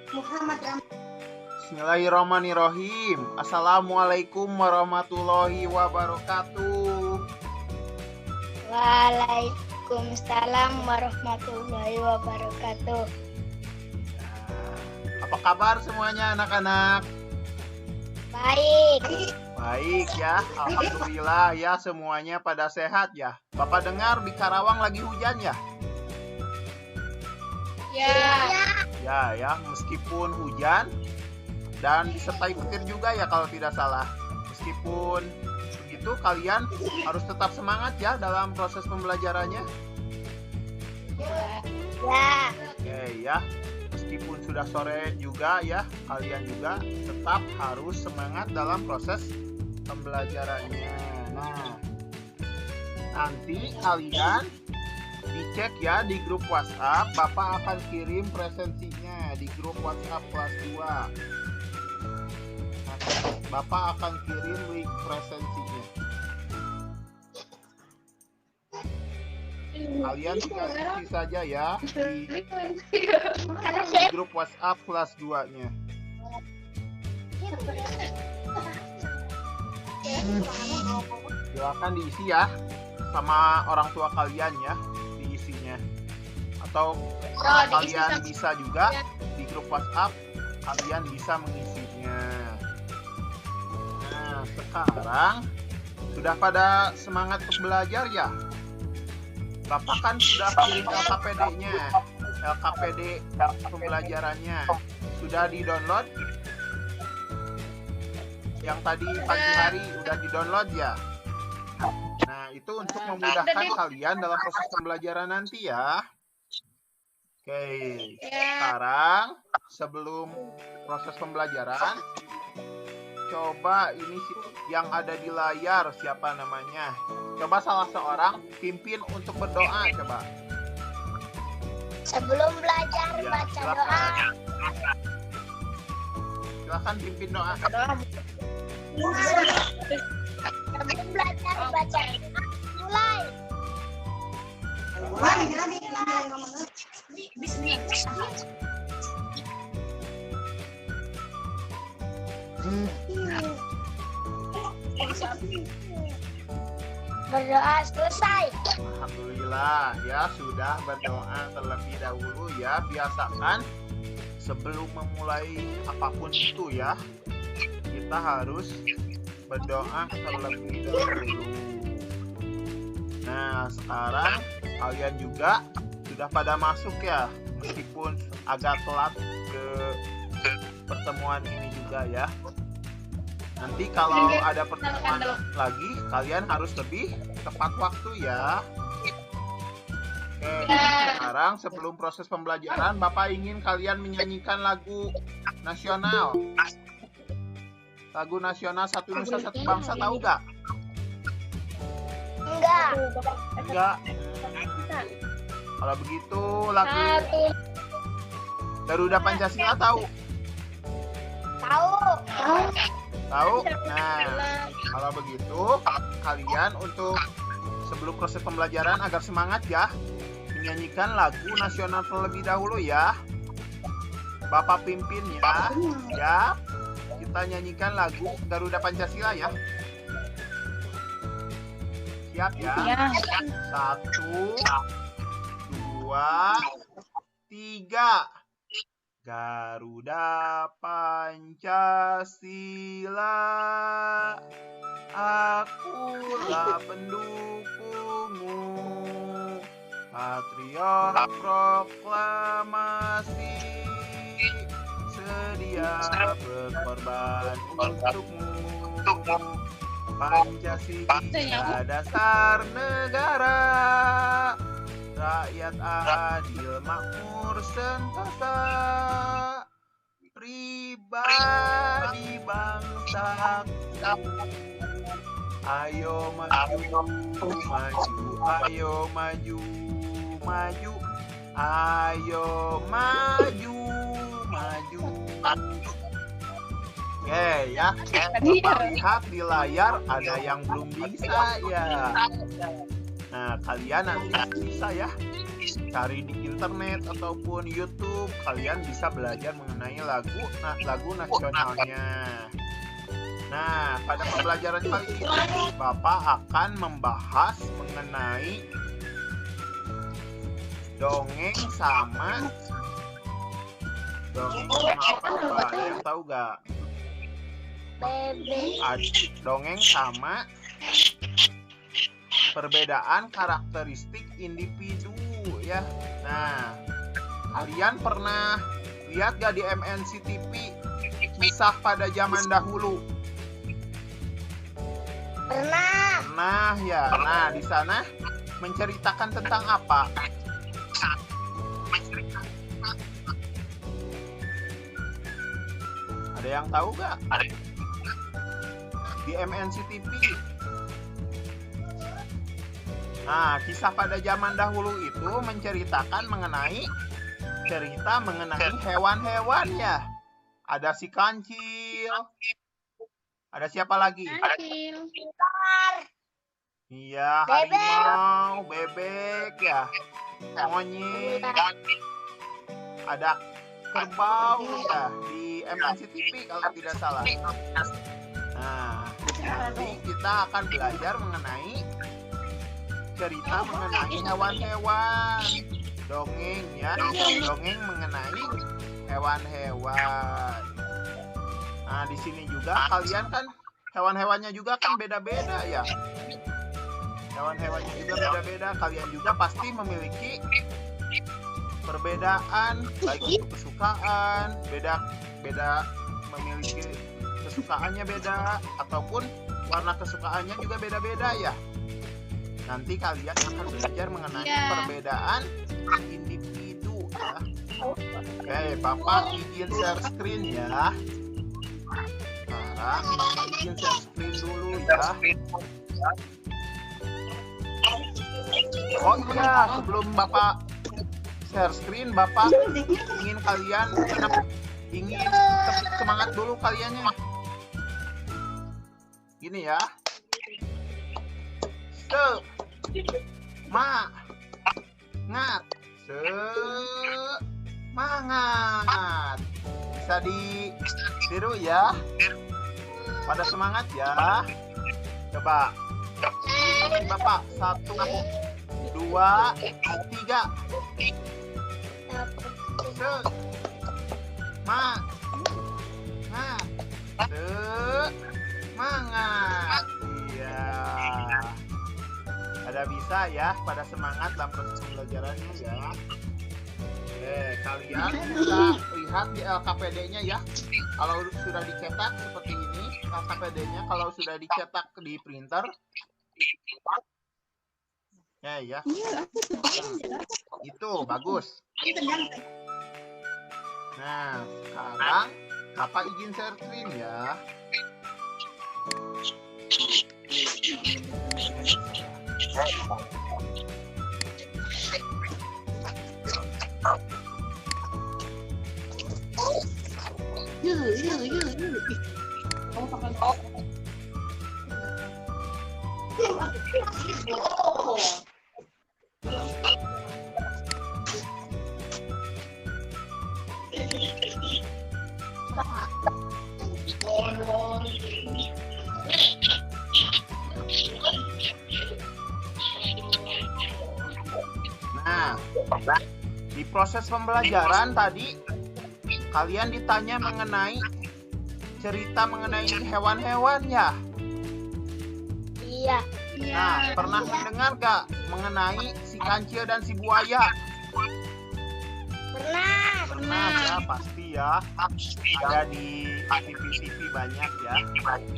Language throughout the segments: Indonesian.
Bismillahirrahmanirrahim. Assalamualaikum warahmatullahi wabarakatuh. Waalaikumsalam warahmatullahi wabarakatuh. Apa kabar semuanya anak-anak? Baik. Baik ya, alhamdulillah ya semuanya pada sehat ya. Bapak dengar di Karawang lagi hujan ya? Ya, meskipun hujan dan disertai petir juga ya kalau tidak salah. Meskipun begitu kalian harus tetap semangat ya dalam proses pembelajarannya. Ya. Oke ya, meskipun sudah sore juga ya, kalian juga tetap harus semangat dalam proses pembelajarannya. Nah, nanti kalian dicek ya di grup WhatsApp. Bapak akan kirim presensinya di grup WhatsApp kelas 2. Nanti Bapak akan kirim link presensinya. Kalian tinggal isi saja ya di grup WhatsApp kelas 2-nya. Silakan diisi ya sama orang tua kalian ya, diisinya. Atau kalian bisa juga di grup WhatsApp kalian bisa mengisinya. Nah, sekarang sudah pada semangat untuk belajar ya? Bapak kan sudah kirim LKPD-nya, LKPD pembelajarannya. Sudah di-download? Yang tadi pagi hari udah di-download ya? Nah, itu untuk memudahkan kalian dalam proses pembelajaran nanti ya. Oke, sekarang sebelum proses pembelajaran, coba ini yang ada di layar siapa namanya? Coba salah seorang pimpin untuk berdoa coba. Sebelum belajar Ya, baca doa. Silakan pimpin doa. Sebelum belajar baca doa. Mulai. Berdoa selesai. Alhamdulillah ya sudah berdoa terlebih dahulu ya. Biasakan sebelum memulai apapun itu ya, kita harus berdoa terlebih dahulu. Nah, sekarang kalian juga sudah pada masuk ya, meskipun agak telat ke pertemuan ini juga ya. Nanti kalau ada pertemuan lagi, kalian harus lebih tepat waktu ya. Oke, sekarang sebelum proses pembelajaran, Bapak ingin kalian menyanyikan lagu nasional. Lagu nasional Satu Nusa Satu Bangsa, tahu gak? Enggak. Enggak. Kalau begitu lagu Garuda Pancasila tahu? Tahu. Tahu? Nah, kalau begitu kalian untuk sebelum proses pembelajaran agar semangat ya, menyanyikan lagu nasional terlebih dahulu ya. Bapak pimpin ya. Ya. Kita nyanyikan lagu Garuda Pancasila ya. Siap ya? 1, 2, 3. Garuda Pancasila, akulah pendukungmu, patriot proklamasi, sedia berkorban untukmu. Pancasila dasar negara, rakyat adil makmur sentosa, pribadi bangsaku. Ayo maju, maju, ayo maju, maju, ayo maju, maju. Oke ya, Bapak lihat di layar ada yang belum bisa ya. Nah, kalian nanti bisa ya cari di internet ataupun YouTube, kalian bisa belajar mengenai lagu nasionalnya. Nah, pada pembelajaran kali ini Bapak akan membahas mengenai dongeng sama apa Pak? Ada yang tahu gak? Dongeng sama perbedaan karakteristik individu ya. Nah, kalian pernah lihat gak di MNC TV Kisah Pada Zaman Dahulu? Pernah ya. Nah, di sana menceritakan tentang apa? Ada yang tahu gak? Di MNC TV. Nah, Kisah Pada Zaman Dahulu itu menceritakan mengenai hewan-hewan ya. Ada si kancil. Ada siapa lagi? Iya, harimau, bebek ya. Monyet. Ada kerbau ya di MNC TV kalau tidak salah. Nah, nanti kita akan belajar mengenai cerita mengenai hewan-hewan, dongeng ya, dongeng mengenai hewan-hewan. Nah, di sini juga kalian kan hewan-hewannya juga kan beda-beda ya. Hewan-hewannya juga beda-beda. Kalian juga pasti memiliki perbedaan baik untuk kesukaan, memiliki kesukaannya beda ataupun warna kesukaannya juga beda-beda ya. Nanti kalian akan belajar mengenai perbedaan individu ya. Oke, Bapak izin share screen ya. Sekarang Bapak izin share screen dulu ya. Oh iya, sebelum Bapak share screen, Bapak ingin kalian semangat dulu kaliannya. Gini ya. Semangat. Bisa ditiru ya. Pada semangat ya. Coba. Bapak 1, 2, 3. Semangat. Iya. Ada bisa ya pada semangat dalam proses pembelajarannya ya. Oke, kalian bisa lihat di LKPD-nya ya. Kalau sudah dicetak seperti ini, LKPD-nya kalau sudah dicetak di printer. Ya. Itu bagus. Nah, sekarang Bapak izin share screen ya. Nah, di proses pembelajaran tadi kalian ditanya mengenai cerita mengenai hewan-hewan ya. Iya. Nah, pernah mendengar gak mengenai si kancil dan si buaya? Pernah ya, pasti ya. Ada di TV-TV banyak ya.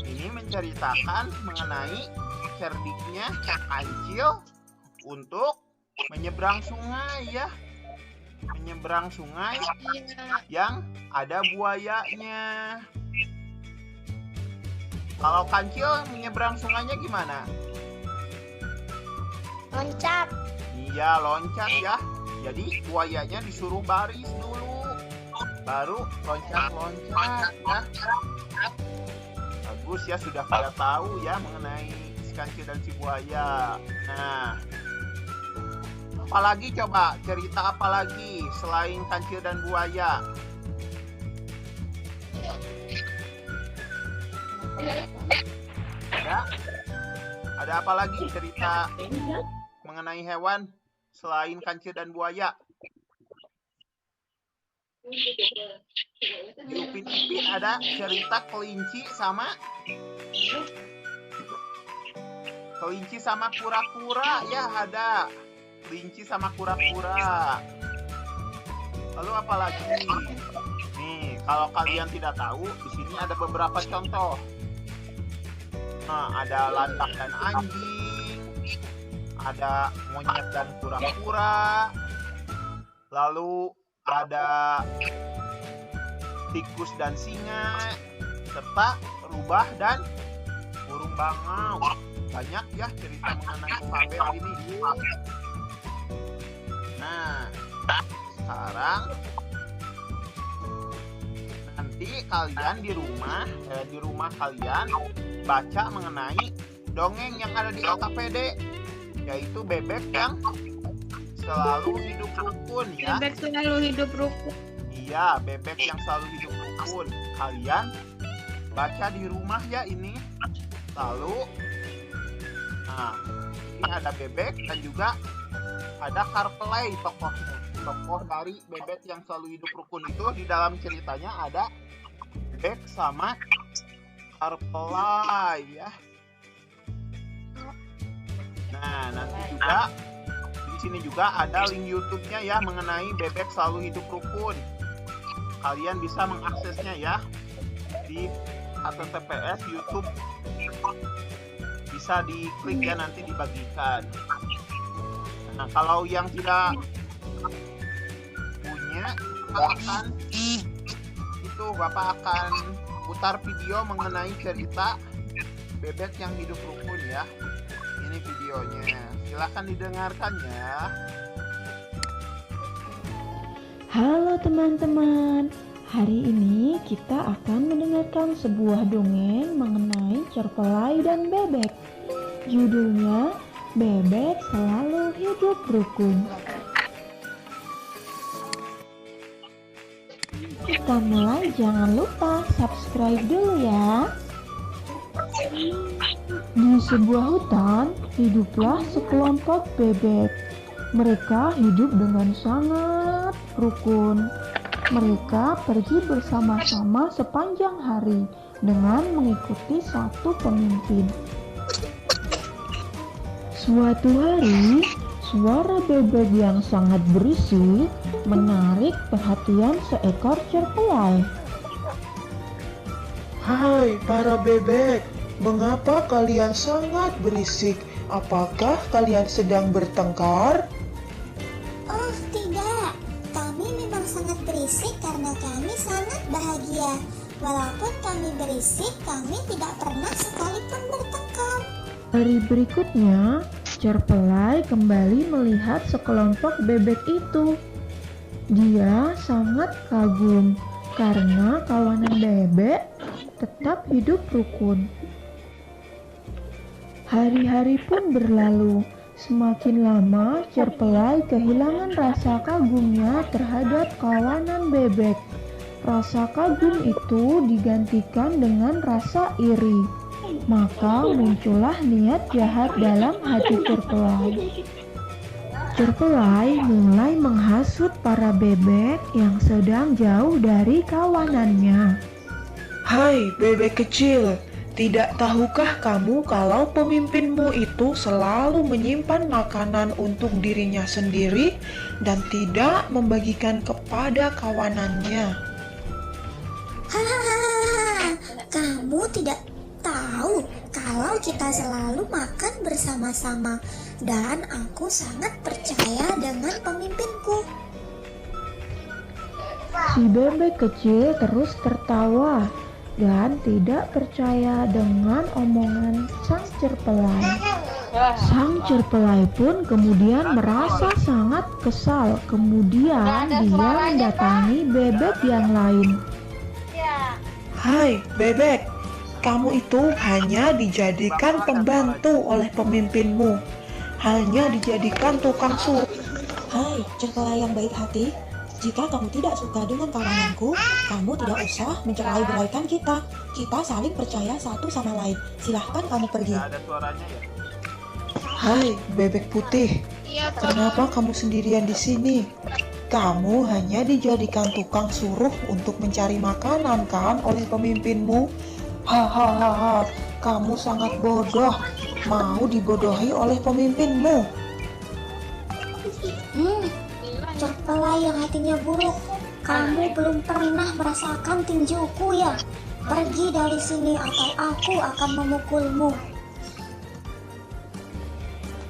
Ini menceritakan mengenai cerdiknya kancil untuk menyeberang sungai ya. Menyeberang sungai yang ada buayanya. Kalau kancil menyeberang sungainya gimana? Loncat. Iya, loncat ya. Jadi buayanya disuruh baris dulu, baru loncat-loncat ya. Bagus ya, sudah pada tahu ya mengenai si kancil dan si buaya. Nah, apalagi coba, cerita apa lagi selain kancil dan buaya? Ada apa lagi cerita mengenai hewan selain kancil dan buaya? Di Upin Ipin ada cerita kelinci sama kura-kura, ya ada kelinci sama kura-kura. Lalu apa lagi? Nih, kalau kalian tidak tahu, di sini ada beberapa contoh. Nah, ada landak dan anjing, ada monyet dan kura-kura, lalu ada tikus dan singa, serta rubah dan burung bangau. Banyak ya cerita mengenai fabel ini. Nah, sekarang nanti kalian di rumah kalian baca mengenai dongeng yang ada di LKPD, yaitu bebek yang selalu hidup rukun ya. Bebek selalu hidup rukun. Iya, bebek yang selalu hidup rukun. Kalian baca di rumah ya ini. Lalu, nah, ini ada bebek dan juga ada Carplay tokohnya. Tokoh dari bebek yang selalu hidup rukun itu di dalam ceritanya ada bebek sama Carplay ya. Nah, nanti juga di sini juga ada link YouTube-nya ya mengenai bebek selalu hidup rukun. Kalian bisa mengaksesnya ya di https YouTube. Bisa diklik ya, nanti dibagikan. Nah, kalau yang tidak punya, Bapak akan putar video mengenai cerita bebek yang hidup rukun ya. Ini videonya, silahkan didengarkan ya. Halo teman-teman, hari ini kita akan mendengarkan sebuah dongeng mengenai Carplay dan bebek. Judulnya, Bebek Selalu Hidup Rukun. Kita mulai, jangan lupa subscribe dulu ya. Di sebuah hutan, hiduplah sekelompok bebek. Mereka hidup dengan sangat rukun. Mereka pergi bersama-sama sepanjang hari dengan mengikuti satu pemimpin. Suatu hari, suara bebek yang sangat berisik menarik perhatian seekor Carplay. Hai para bebek, mengapa kalian sangat berisik? Apakah kalian sedang bertengkar? Oh tidak, kami memang sangat berisik karena kami sangat bahagia. Walaupun kami berisik, kami tidak pernah sekalipun bertengkar. Hari berikutnya, Carplay kembali melihat sekelompok bebek itu. Dia sangat kagum karena kawanan bebek tetap hidup rukun. Hari-hari pun berlalu. Semakin lama, Carplay kehilangan rasa kagumnya terhadap kawanan bebek. Rasa kagum itu digantikan dengan rasa iri. Maka muncullah niat jahat dalam hati Carplay. Carplay mulai menghasut para bebek yang sedang jauh dari kawanannya. Hai bebek kecil, tidak tahukah kamu kalau pemimpinmu itu selalu menyimpan makanan untuk dirinya sendiri dan tidak membagikan kepada kawanannya? Hahaha, kamu tidak tahu kalau kita selalu makan bersama-sama dan aku sangat percaya dengan pemimpinku. Si bebek kecil terus tertawa dan tidak percaya dengan omongan sang Carplay. Sang Carplay pun kemudian merasa sangat kesal. Kemudian dia mendatangi bebek yang lain. Hai bebek, Kamu itu hanya dijadikan pembantu oleh pemimpinmu, hanya dijadikan tukang suruh. Hai, cerpelai yang baik hati. Jika kamu tidak suka dengan kawananku, kamu tidak usah mencerai-beraikan kita. Kita saling percaya satu sama lain. Silahkan kamu pergi. Nggak ada suaranya ya? Hai, bebek putih. Kenapa kamu sendirian di sini? Kamu hanya dijadikan tukang suruh untuk mencari makanan kan oleh pemimpinmu? Hahaha, kamu sangat bodoh. Mau dibodohi oleh pemimpinmu. Cerpelai yang hatinya buruk. Kamu belum pernah merasakan tinjuku ya? Pergi dari sini atau aku akan memukulmu.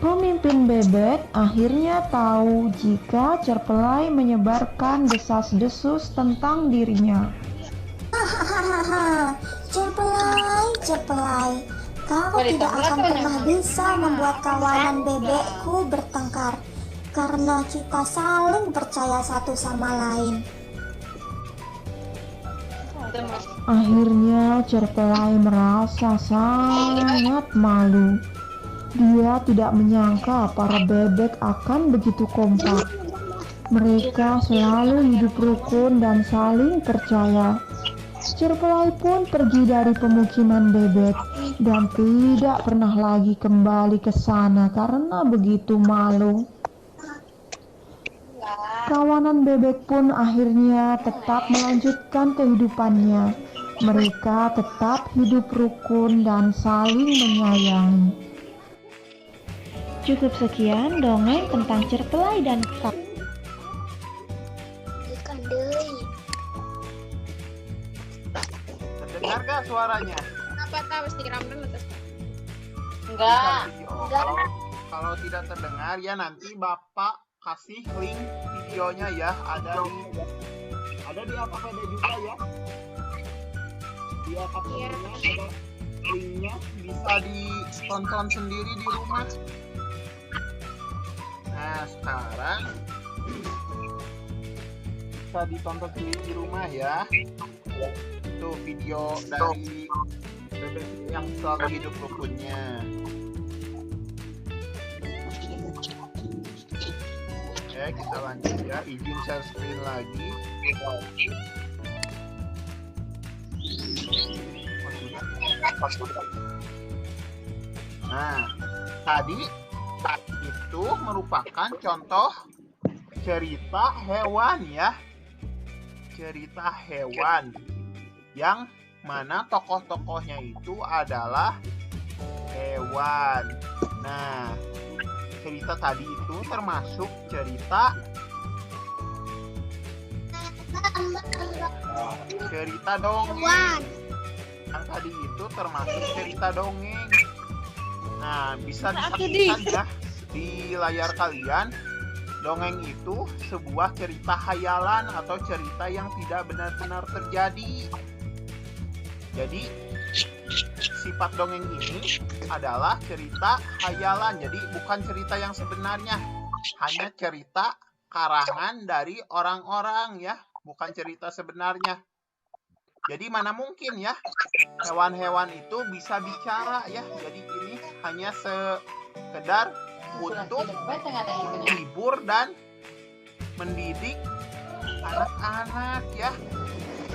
Pemimpin bebek akhirnya tahu jika Cerpelai menyebarkan desas-desus tentang dirinya. Hahaha, Cerpelai, kau tidak akan pernah bisa membuat kawanan bebekku bertengkar karena kita saling percaya satu sama lain. Akhirnya Cerpelai merasa sangat malu. Dia tidak menyangka para bebek akan begitu kompak. Mereka selalu hidup rukun dan saling percaya. Cerpelai pun pergi dari pemukiman bebek dan tidak pernah lagi kembali ke sana karena begitu malu. Kawanan bebek pun akhirnya tetap melanjutkan kehidupannya. Mereka tetap hidup rukun dan saling menyayangi. Cukup sekian dongeng tentang Cerpelai dan Kak. Terdengar gak suaranya? Apa tahu pasti ramdan atau Enggak. Kalau tidak terdengar ya nanti Bapak kasih link videonya ya, ada di AKPD juga ya. Di AKPD ada linknya, bisa ditonton sendiri di rumah. Nah sekarang bisa ditonton sendiri di rumah ya. Itu video dari bebek yang selalu hidup rukunnya. Oke, kita lanjut ya. Izin share screen lagi. Nah, tadi itu merupakan contoh cerita hewan ya. Cerita hewan yang mana tokoh-tokohnya itu adalah hewan. Nah, cerita tadi itu termasuk cerita dongeng. Yang tadi itu termasuk cerita dongeng. Nah, bisa disaksikan ya di layar kalian. Dongeng itu sebuah cerita hayalan atau cerita yang tidak benar-benar terjadi. Jadi sifat dongeng ini adalah cerita hayalan, jadi bukan cerita yang sebenarnya, hanya cerita karangan dari orang-orang ya, bukan cerita sebenarnya. Jadi mana mungkin ya hewan-hewan itu bisa bicara ya, jadi ini hanya sekedar untuk menghibur dan mendidik anak-anak ya.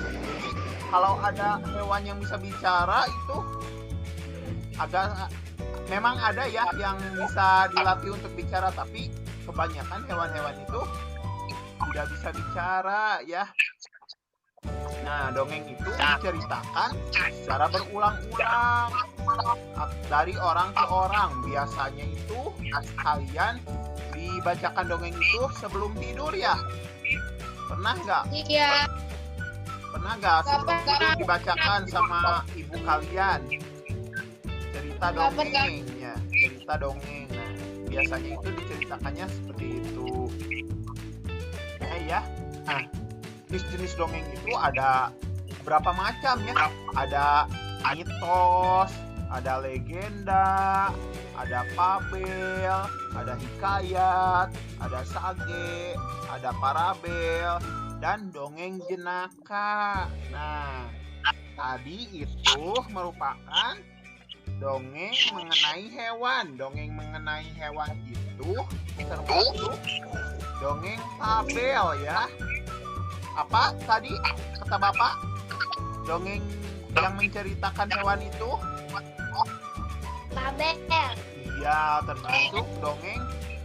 Jadi kalau ada hewan yang bisa bicara itu memang ada ya yang bisa dilatih untuk bicara, tapi kebanyakan hewan-hewan itu tidak bisa bicara ya. Nah, dongeng itu diceritakan secara berulang-ulang dari orang ke orang. Biasanya itu kalian dibacakan dongeng itu sebelum tidur ya. Pernah nggak? Iya. Pernah nggak sebelum tidur dibacakan sama ibu kalian? Cerita dongeng ya, cerita dongeng. Nah, biasanya itu diceritakannya seperti itu. Ya. Nah, jenis dongeng itu ada berapa macam ya? Ada mitos, ada legenda, ada fabel, ada hikayat, ada sage, ada parabel, dan dongeng jenaka. Nah, tadi itu merupakan dongeng mengenai hewan. Dongeng mengenai hewan itu termasuk dongeng fabel ya. Apa tadi kata Bapak? Dongeng yang menceritakan hewan itu? Babel. Iya, termasuk dongeng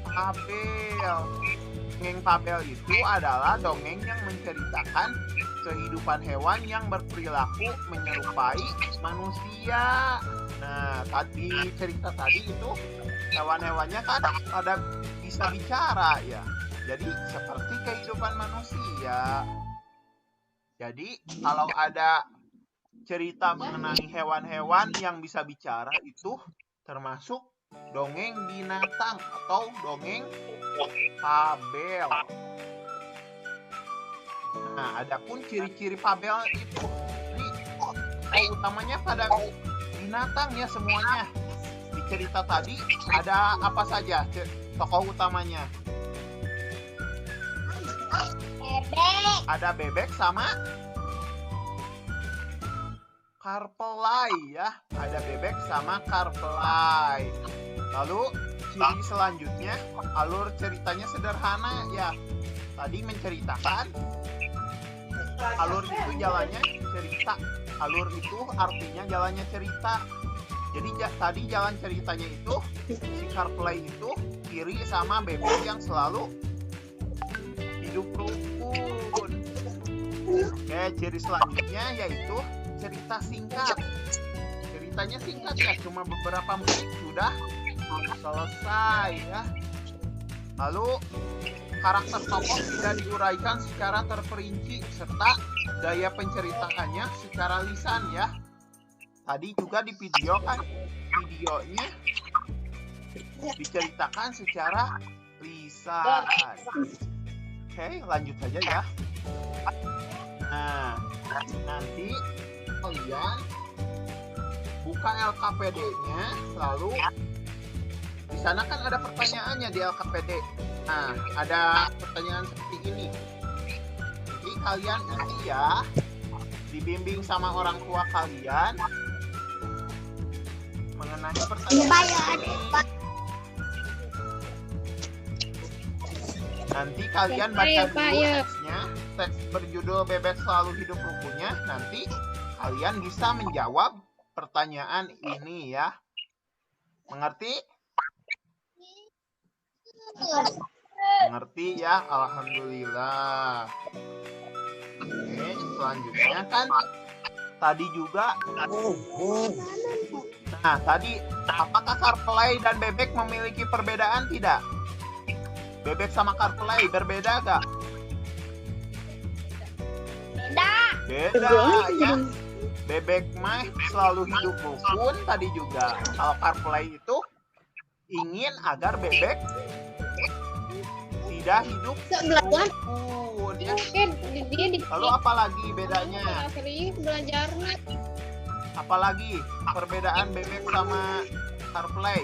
fabel. Dongeng fabel itu adalah dongeng yang menceritakan kehidupan hewan yang berperilaku menyerupai manusia. Nah, tadi cerita tadi itu hewan-hewannya kan pada bisa bicara ya. Jadi seperti kehidupan manusia. Jadi kalau ada cerita mengenai hewan-hewan yang bisa bicara itu termasuk dongeng binatang atau dongeng fabel. Nah, adapun ciri-ciri fabel itu, jadi utamanya pada binatang ya semuanya. Di cerita tadi ada apa saja tokoh utamanya? Bebek. Ada bebek sama karpelai ya. Ada bebek sama karpelai. Lalu ciri selanjutnya, alur ceritanya sederhana ya. Tadi menceritakan, alur itu jalannya cerita. Alur itu artinya jalannya cerita. Jadi tadi jalan ceritanya itu si karpelai itu iri sama bebek yang selalu hidup rukun. Oke, ciri selanjutnya yaitu cerita singkat. Ceritanya singkat ya, cuma beberapa menit sudah selesai ya. Lalu karakter tokoh tidak diuraikan secara terperinci serta gaya penceritaannya secara lisan ya. Tadi juga di video kan, videonya diceritakan secara lisan. Oke, lanjut saja ya. Nah, nanti kalian buka LKPD-nya, lalu di sana kan ada pertanyaannya di LKPD. Nah, ada pertanyaan seperti ini. Jadi kalian nanti ya dibimbing sama orang tua kalian mengenai pertanyaan ini. Nanti kalian baca dulu teksnya, teks berjudul Bebek Selalu Hidup Rukunnya. Nanti kalian bisa menjawab pertanyaan ini ya. Mengerti? Mengerti ya? Alhamdulillah. Oke, selanjutnya kan tadi juga. Nah, tadi apakah karpelai dan bebek memiliki perbedaan tidak? Bebek sama karpelai berbeda gak? Beda ya. Bebek mah selalu hidup rukun tadi juga. Kalau karpelai itu ingin agar bebek tidak hidup rukun ya. Lalu apa lagi bedanya? Apalagi perbedaan bebek sama karpelai?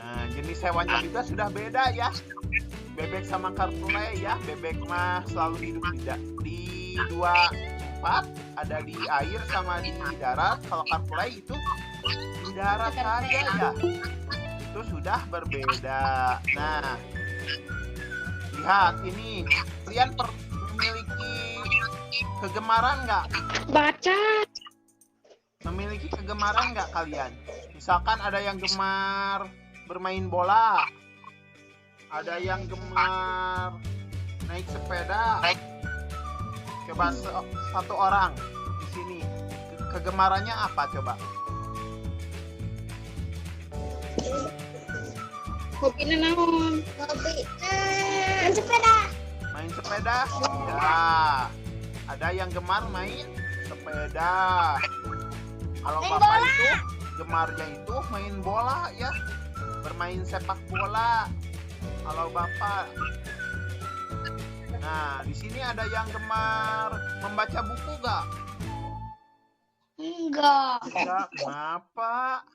Nah, jenis hewannya juga sudah beda ya. Bebek sama karpelai ya. Bebek mah selalu hidup di dua tempat, ada di air sama di darat. Kalau karpelai itu di darat saja ya. Itu sudah berbeda. Nah, lihat ini. Kalian memiliki kegemaran nggak? Baca. Memiliki kegemaran nggak kalian? Misalkan ada yang gemar bermain bola, ada yang gemar naik sepeda. Coba satu orang di sini kegemarannya apa coba? Hobinya naon? Main sepeda. Main sepeda? Ya. Ada yang gemar main sepeda. Kalau Bapak itu gemarnya itu main bola ya, bermain sepak bola. Kalau Bapak, nah di sini ada yang gemar membaca buku gak? Enggak. Enggak, kenapa?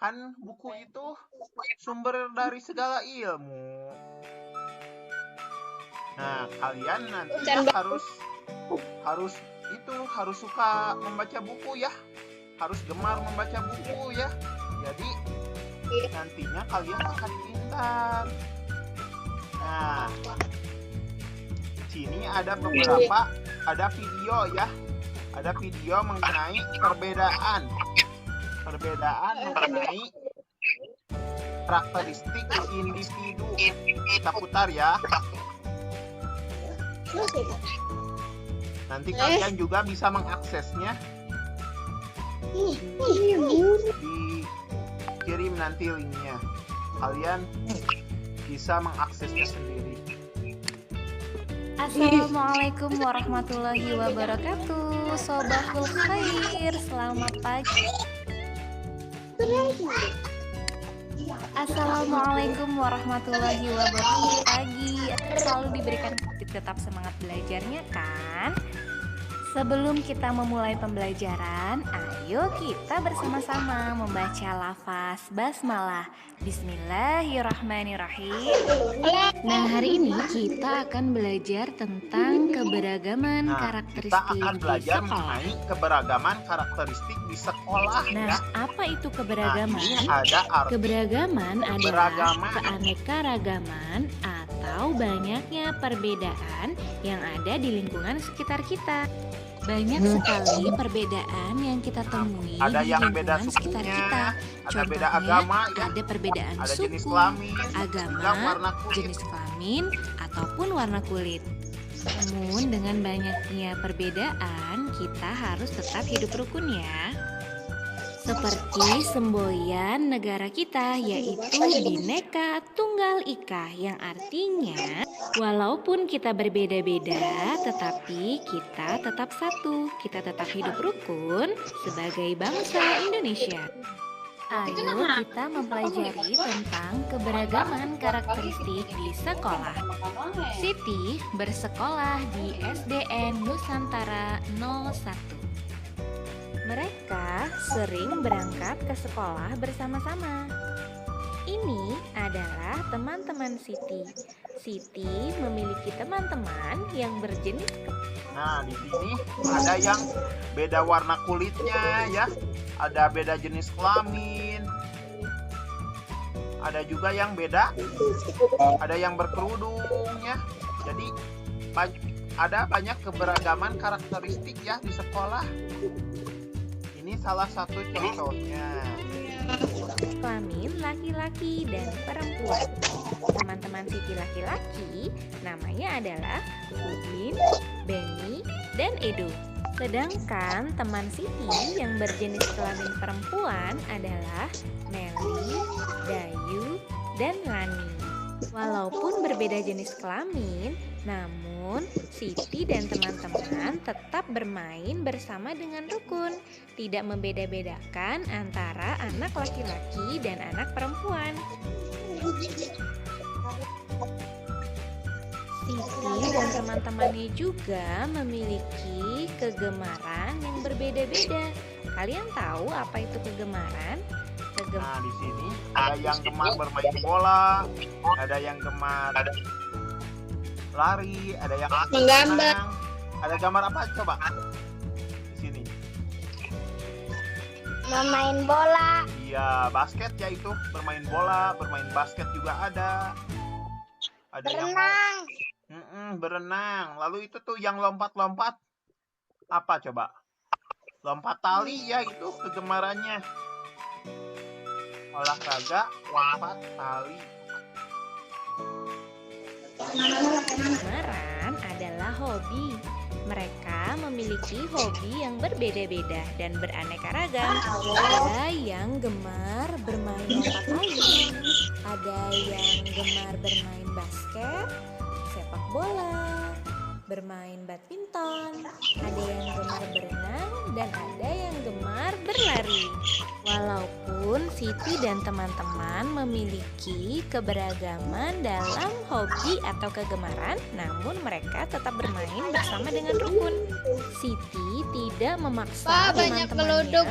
Kan buku itu sumber dari segala ilmu. Nah, kalian nanti harus suka membaca buku ya. Harus gemar membaca buku ya. Jadi nantinya kalian akan pintar. Nah, sini ada video ya. Ada video mengenai perbedaan mengenai karakteristik individu. Kita putar ya. Nanti kalian juga bisa mengaksesnya. Dikirim nanti linknya. Kalian bisa mengaksesnya sendiri. Assalamualaikum warahmatullahi wabarakatuh. Sobahul khair, selamat pagi. Assalamualaikum warahmatullahi wabarakatuh. Pagi selalu diberikan tetap semangat belajarnya kan? Sebelum kita memulai pembelajaran, ayo kita bersama-sama membaca lafaz basmalah. Bismillahirrahmanirrahim. Nah, hari ini kita akan belajar tentang keberagaman karakteristik kita akan belajar di sekolah. mengenai keberagaman karakteristik di sekolah. Nah, ya. apa itu keberagaman? Nah, ini ada Keberagaman adalah keberagaman. keanekaragaman atau banyaknya perbedaan yang ada di lingkungan sekitar kita. Banyak sekali perbedaan yang kita temui Ada di yang beda lingkungan sekitar sukunya, kita. ada beda Contohnya, agama ya. ada perbedaan Ada jenis suku, kelamin, juga agama, warna kulit. jenis kelamin, ataupun warna kulit. Namun dengan banyaknya perbedaan, kita harus tetap hidup rukun ya. Seperti semboyan negara kita, yaitu Bhinneka Tunggal Ika, yang artinya walaupun kita berbeda-beda, tetapi kita tetap satu. Kita tetap hidup rukun sebagai bangsa Indonesia. Ayo kita mempelajari tentang keberagaman karakteristik di sekolah. Siti bersekolah di SDN Nusantara 01. Mereka sering berangkat ke sekolah bersama-sama. Ini adalah teman-teman Siti. Siti memiliki teman-teman yang berjenis. Nah, di sini ada yang beda warna kulitnya ya. Ada beda jenis kelamin. Ada juga yang beda. Ada yang berkerudung ya. Jadi ada banyak keberagaman karakteristik ya di sekolah. Ini salah satu contohnya. Kelamin laki-laki dan perempuan. Teman-teman Siti laki-laki namanya adalah Udin, Benny, dan Edo. Sedangkan teman Siti yang berjenis kelamin perempuan adalah Meli, Dayu, dan Lani. Walaupun berbeda jenis kelamin, namun Siti dan teman-teman tetap bermain bersama dengan rukun, tidak membeda-bedakan antara anak laki-laki dan anak perempuan. Siti dan teman-temannya juga memiliki kegemaran yang berbeda-beda. Kalian tahu apa itu kegemaran? Nah, di sini ada yang gemar bermain bola, ada yang gemar lari, ada yang Menggambar. senang. Ada gambar apa coba? Di sini. Memain bola. Iya, basket ya itu, bermain bola, bermain basket juga ada. Ada Berenang. yang berenang. Lalu itu tuh yang lompat-lompat. Apa coba? Lompat tali ya, itu kegemarannya. Olahraga lompat tali. Kegemaran adalah hobi. Mereka memiliki hobi yang berbeda-beda dan beraneka ragam. Ada yang gemar bermain lompat tali, ada yang gemar bermain basket, sepak bola, bermain badminton, ada yang gemar berenang, dan ada yang gemar berlari. Walaupun Siti dan teman-teman memiliki keberagaman dalam hobi atau kegemaran, namun mereka tetap bermain bersama dengan rukun. Siti tidak memaksa teman-temannya untuk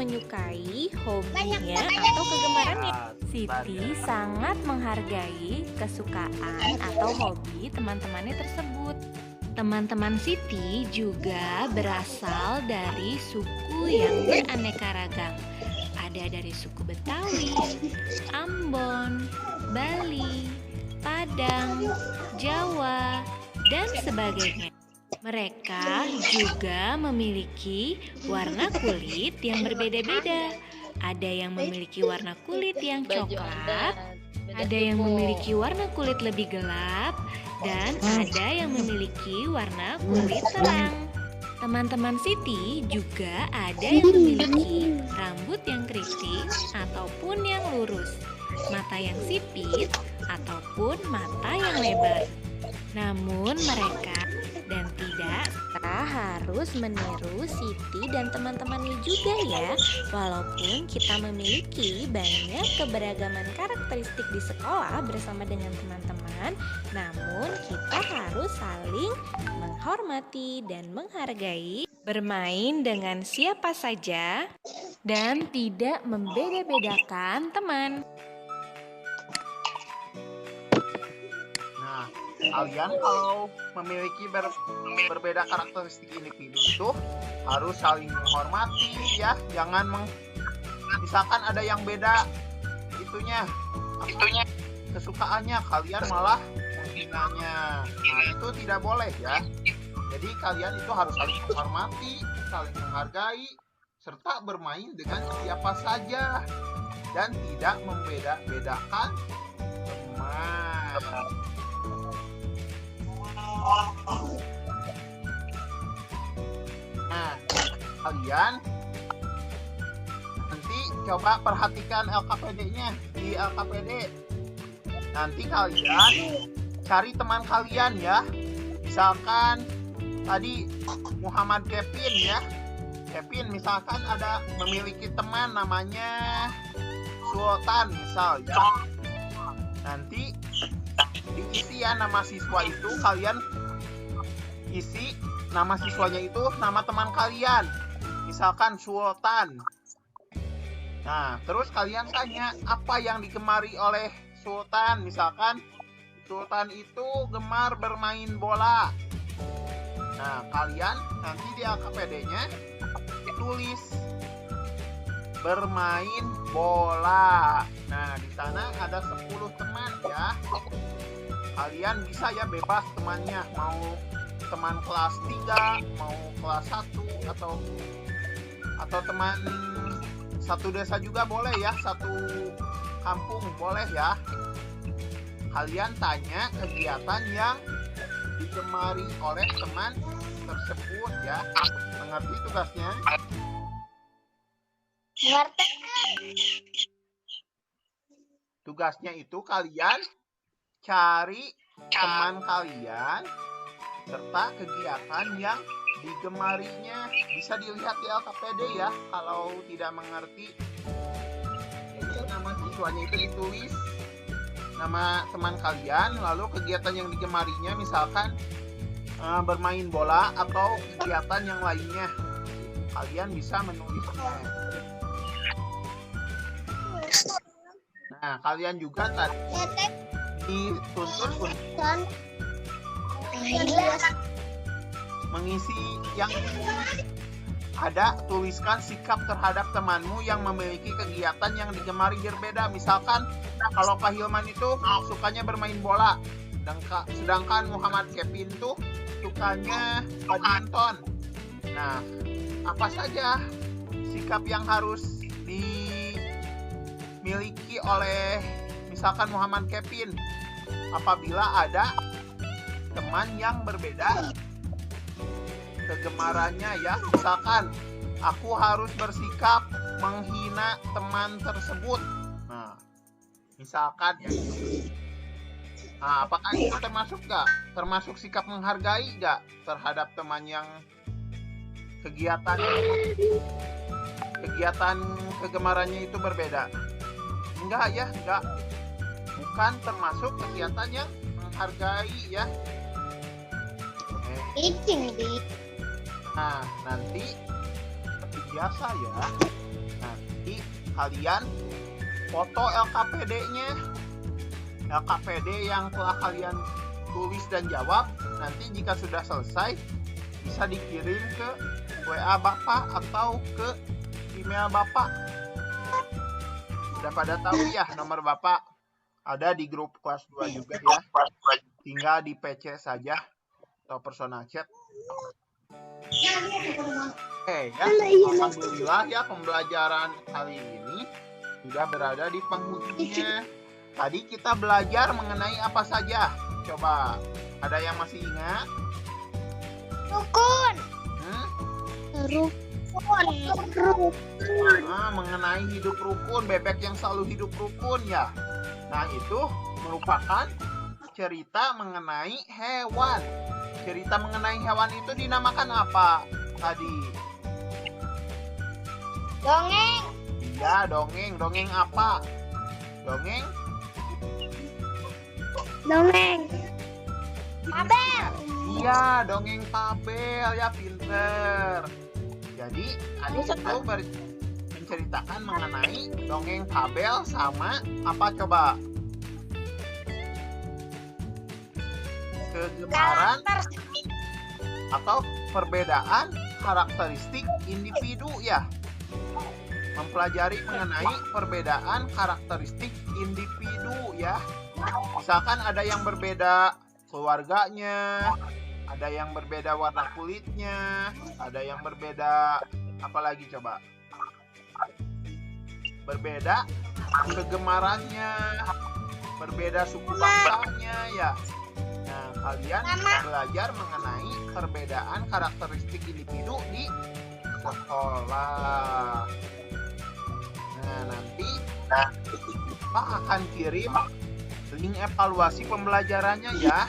menyukai hobinya atau kegemarannya. Siti sangat menghargai kesukaan atau hobi teman-temannya tersebut. Teman-teman Siti juga berasal dari suku yang beraneka ragam. Ada dari suku Betawi, Ambon, Bali, Padang, Jawa, dan sebagainya. Mereka juga memiliki warna kulit yang berbeda-beda. Ada yang memiliki warna kulit yang coklat, ada yang memiliki warna kulit lebih gelap, dan ada yang memiliki warna kulit terang. Teman-teman Siti juga ada yang memiliki rambut yang keriting ataupun yang lurus, mata yang sipit ataupun mata yang lebar. Namun mereka dan tidak harus meniru Siti dan teman-temannya juga ya. Walaupun kita memiliki banyak keberagaman karakteristik di sekolah bersama dengan teman-teman, namun kita harus saling menghormati dan menghargai, bermain dengan siapa saja, dan tidak membeda-bedakan teman. Nah, kalian kalau memiliki berbeda karakteristik individu itu harus saling menghormati ya. Jangan misalkan ada yang beda itunya kesukaannya, kalian malah menghinanya. Nah, itu tidak boleh ya. Jadi kalian itu harus saling menghormati, saling menghargai, serta bermain dengan siapa saja dan tidak membeda-bedakan teman. Nah, kalian nanti coba perhatikan LKPD-nya di LKPD. Nanti kalian cari teman kalian ya. Misalkan tadi Muhammad Kevin ya. Kevin misalkan ada memiliki teman namanya Sultan misal ya. Nanti diisi ya nama siswa itu, kalian isi nama siswanya itu nama teman kalian, misalkan Sultan. Nah, terus kalian tanya apa yang digemari oleh Sultan. Misalkan Sultan itu gemar bermain bola. Nah, kalian nanti di LKPD-nya tulis bermain bola. Nah, di sana ada 10 teman ya. Kalian bisa ya bebas temannya, mau teman kelas 3, mau kelas 1 atau teman satu desa juga boleh ya, satu kampung boleh ya. Kalian tanya kegiatan yang digemari oleh teman tersebut ya. Mengerti tugasnya? Ngerti? Tugasnya itu kalian cari teman kalian serta kegiatan yang digemarinya. Bisa dilihat di LKPD ya kalau tidak mengerti. Jadi nama siswanya itu ditulis nama teman kalian, lalu kegiatan yang digemarinya misalkan bermain bola atau kegiatan yang lainnya. Kalian bisa menulisnya. Nah, kalian juga tadi dituntut untuk mengisi yang ada, tuliskan sikap terhadap temanmu yang memiliki kegiatan yang digemari berbeda. Misalkan kalau Pak Hilman itu sukanya bermain bola, sedangkan Muhammad Kevin tuh sukanya badminton. Nah, apa saja sikap yang harus dimiliki oleh misalkan Muhammad Kevin apabila ada teman yang berbeda kegemarannya ya. Misalkan aku harus bersikap menghina teman tersebut. Nah, misalkan ya. Nah, apakah itu termasuk sikap menghargai gak terhadap teman yang kegiatan? kegiatan kegemarannya itu berbeda? Enggak ya, enggak. Bukan termasuk kegiatan yang menghargai ya. Nah, nanti seperti biasa ya. Nanti kalian foto LKPD-nya. LKPD yang telah kalian tulis dan jawab. Nanti jika sudah selesai bisa dikirim ke WA Bapak atau ke email Bapak. Sudah pada tahu ya nomor Bapak? Ada di grup kelas 2 juga ya. Tinggal di PC saja atau personal chat. Oke ya, alhamdulillah ya pembelajaran kali ini sudah berada di penghujungnya. Tadi kita belajar mengenai apa saja? Coba, ada yang masih ingat? Rukun. Mengenai hidup rukun, bebek yang selalu hidup rukun ya. Nah, itu merupakan cerita mengenai hewan. Cerita mengenai hewan itu dinamakan apa tadi? Dongeng. Iya, dongeng. Dongeng apa? Dongeng? Dongeng. Fabel. Iya, dongeng fabel ya, pinter. Jadi, Adit itu menceritakan mengenai dongeng fabel sama apa coba? Kegemaran atau perbedaan karakteristik individu ya. Mempelajari mengenai perbedaan karakteristik individu ya. Misalkan ada yang berbeda keluarganya, ada yang berbeda warna kulitnya, ada yang berbeda apa lagi coba? Berbeda kegemarannya, berbeda suku bangsanya ya. Nah, kalian belajar mengenai perbedaan karakteristik individu di sekolah. Nah, nanti Pak akan kirim link evaluasi pembelajarannya ya.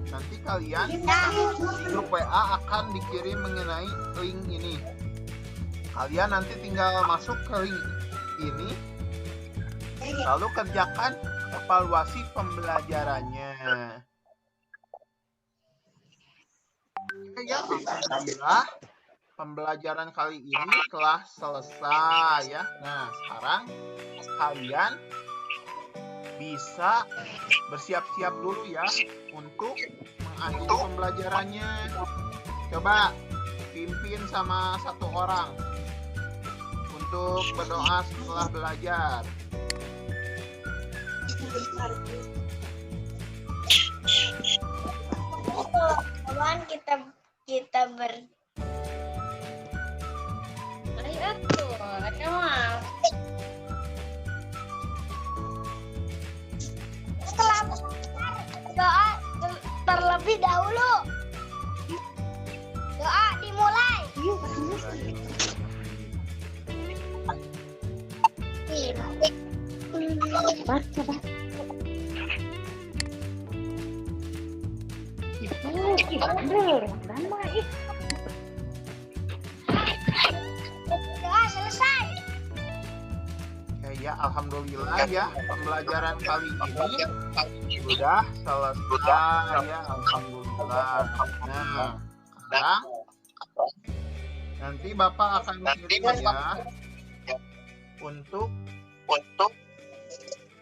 Nanti kalian di grup WA akan dikirim mengenai link ini. Kalian nanti tinggal masuk ke link ini, lalu kerjakan evaluasi pembelajarannya. Ya, alhamdulillah pembelajaran kali ini telah selesai ya. Nah, sekarang kalian bisa bersiap-siap dulu ya untuk mengakhiri pembelajarannya. Coba pimpin sama satu orang untuk berdoa setelah belajar. Kawan kita ber. Ayo tuh, ada setelah doa terlebih dahulu. Doa dimulai. Doa selesai. Oke ya, alhamdulillah ya pembelajaran kali ini sudah selesai ya, alhamdulillah. Nah, sekarang nanti Bapak akan kirim ya untuk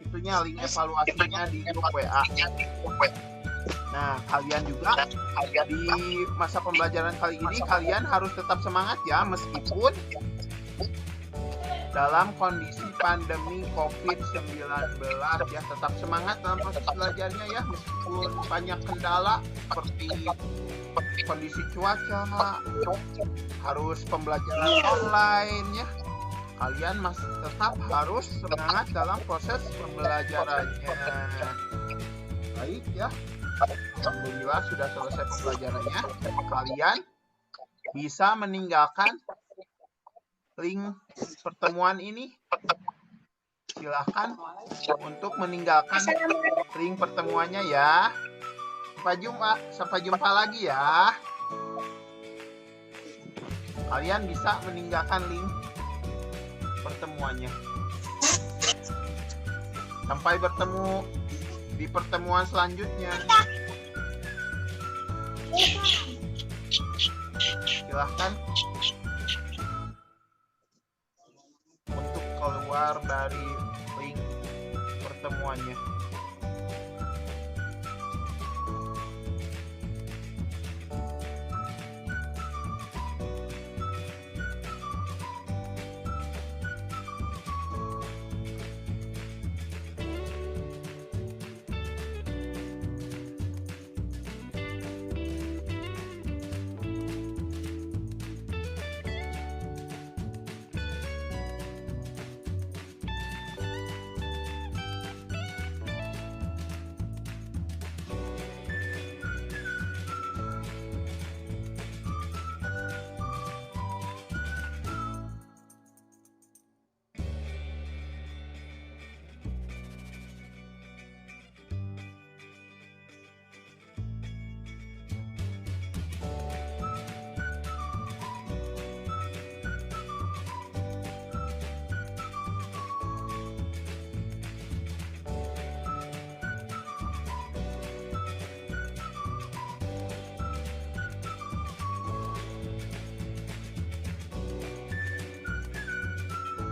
itunya link evaluasinya di grup WA. Nah, kalian juga di masa pembelajaran kali ini kalian harus tetap semangat ya, meskipun dalam kondisi pandemi COVID-19 ya, tetap semangat dalam proses belajarnya ya, meskipun banyak kendala seperti kondisi cuaca, harus pembelajaran online ya. Kalian masih tetap harus semangat dalam proses pembelajarannya. Baik ya. Alhamdulillah sudah selesai pembelajarannya. Kalian bisa meninggalkan link pertemuan ini. Silahkan untuk meninggalkan link pertemuannya ya. Sampai jumpa lagi ya. kalian bisa meninggalkan link pertemuannya. Sampai bertemu di pertemuan selanjutnya. Silahkan untuk keluar dari link pertemuannya.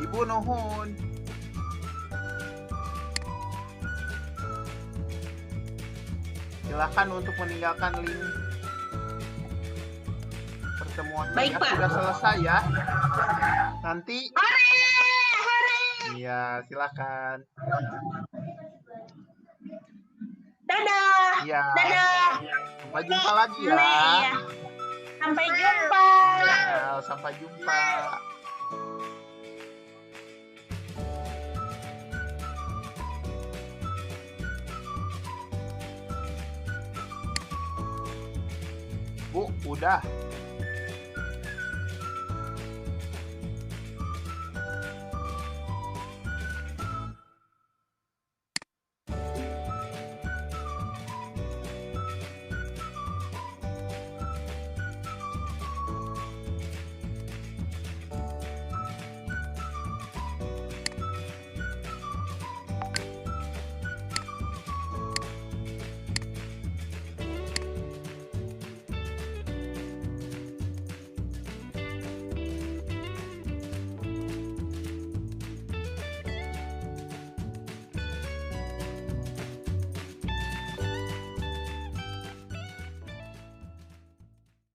Ibu nuhun. Silakan untuk meninggalkan link pertemuan. Baik, Pak. Sudah selesai ya. Nanti. Iya, silakan. Dadah. Iya. Dadah. Sampai jumpa lagi ya. Iya. Sampai jumpa. Ya, sampai jumpa. Bu, udah.